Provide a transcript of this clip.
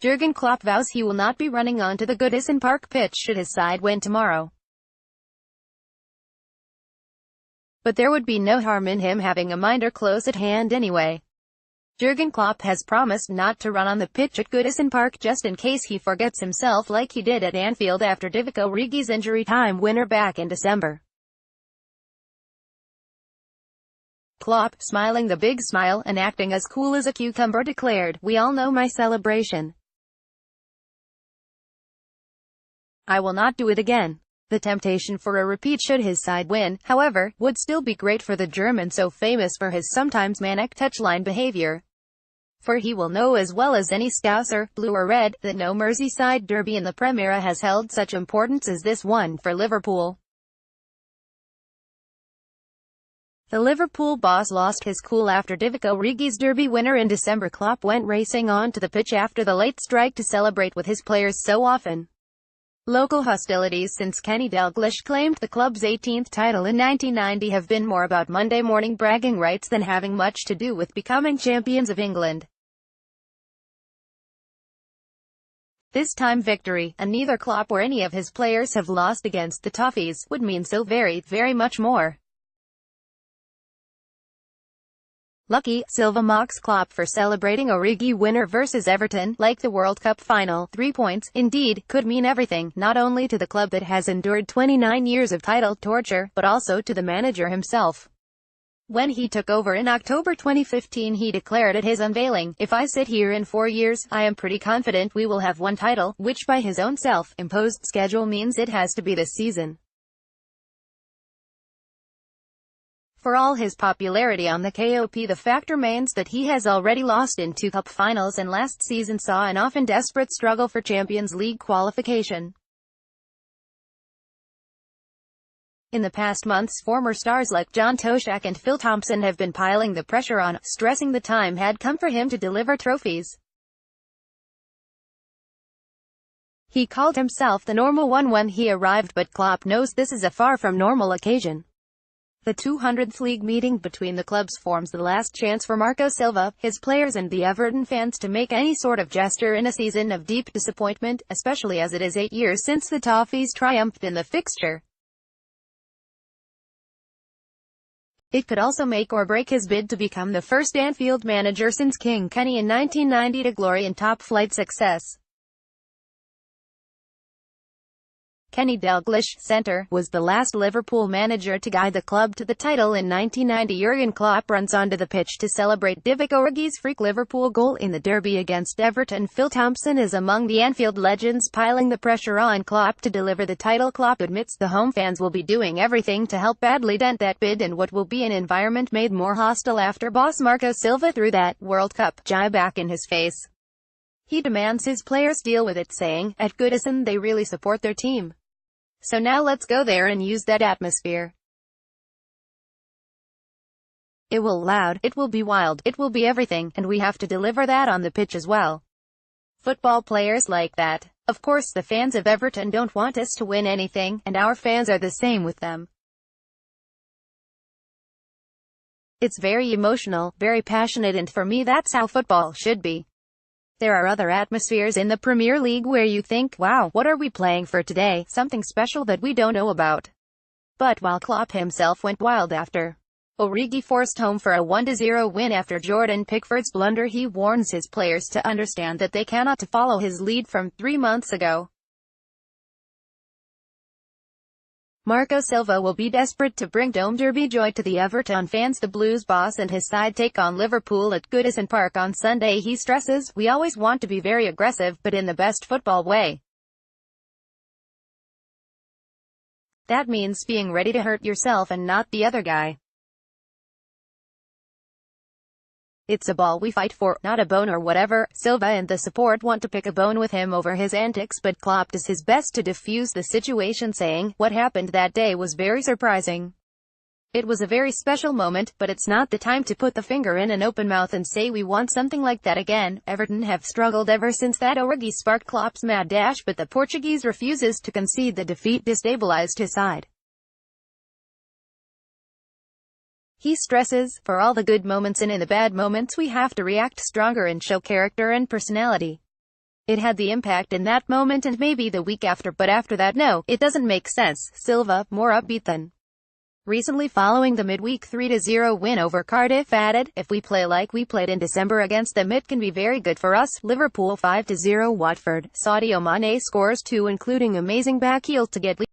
Jurgen Klopp vows he will not be running onto the Goodison Park pitch should his side win tomorrow. But there would be no harm in him having a minder close at hand anyway. Jurgen Klopp has promised not to run on the pitch at Goodison Park just in case he forgets himself like he did at Anfield after Divock Origi's injury time winner back in December. Klopp, smiling the big smile and acting as cool as a cucumber, declared, "We all know my celebration. I will not do it again." The temptation for a repeat should his side win, however, would still be great for the German so famous for his sometimes manic touchline behavior. For he will know as well as any Scouser, blue or red, that no Merseyside derby in the Premier has held such importance as this one for Liverpool. The Liverpool boss lost his cool after Divock Origi's derby winner in December. Klopp went racing onto the pitch after the late strike to celebrate with his players so often. Local hostilities since Kenny Dalglish claimed the club's 18th title in 1990 have been more about Monday morning bragging rights than having much to do with becoming champions of England. This time victory, and neither Klopp or any of his players have lost against the Toffees, would mean so very, very much more. Lucky, Silva mocks Klopp for celebrating Origi winner versus Everton, like the World Cup final. 3 points, indeed, could mean everything, not only to the club that has endured 29 years of title torture, but also to the manager himself. When he took over in October 2015 he declared at his unveiling, "If I sit here in 4 years, I am pretty confident we will have one title," which by his own self-imposed schedule means it has to be this season. For all his popularity on the KOP, the fact remains that he has already lost in 2 cup finals and last season saw an often desperate struggle for Champions League qualification. In the past months, former stars like John Toshak and Phil Thompson have been piling the pressure on, stressing the time had come for him to deliver trophies. He called himself the normal one when he arrived, but Klopp knows this is a far from normal occasion. The 200th league meeting between the clubs forms the last chance for Marco Silva, his players and the Everton fans to make any sort of gesture in a season of deep disappointment, especially as it is 8 years since the Toffees triumphed in the fixture. It could also make or break his bid to become the first Anfield manager since King Kenny in 1990 to glory in top-flight success. Kenny Dalglish, centre, was the last Liverpool manager to guide the club to the title in 1990. Jurgen Klopp runs onto the pitch to celebrate Divock Origi's freak Liverpool goal in the derby against Everton. Phil Thompson is among the Anfield legends piling the pressure on Klopp to deliver the title. Klopp admits the home fans will be doing everything to help badly dent that bid in what will be an environment made more hostile after boss Marco Silva threw that World Cup jibe back in his face. He demands his players deal with it, saying, "At Goodison they really support their team. So now let's go there and use that atmosphere. It will loud, it will be wild, it will be everything, and we have to deliver that on the pitch as well." Football players like that. Of course the fans of Everton don't want us to win anything, and our fans are the same with them. It's very emotional, very passionate, and for me that's how football should be. There are other atmospheres in the Premier League where you think, wow, what are we playing for today? Something special that we don't know about. But while Klopp himself went wild after Origi forced home for a 1-0 win after Jordan Pickford's blunder, he warns his players to understand that they cannot follow his lead from 3 months ago. Marco Silva will be desperate to bring Dome Derby joy to the Everton fans. The Blues boss and his side take on Liverpool at Goodison Park on Sunday. He stresses, "We always want to be very aggressive, but in the best football way. That means being ready to hurt yourself and not the other guy. It's a ball we fight for, not a bone or whatever." Silva and the support want to pick a bone with him over his antics, but Klopp does his best to defuse the situation, saying, "What happened that day was very surprising. It was a very special moment, but it's not the time to put the finger in an open mouth and say we want something like that again." Everton have struggled ever since that Origi sparked Klopp's mad dash, but the Portuguese refuses to concede. The defeat destabilized his side. He stresses, "For all the good moments and in the bad moments we have to react stronger and show character and personality. It had the impact in that moment and maybe the week after, but after that no, it doesn't make sense. Silva, more upbeat than recently following the midweek 3-0 win over Cardiff, added, "If we play like we played in December against them it can be very good for us." Liverpool 5-0 Watford. Sadio Mane scores 2 including amazing back heel to get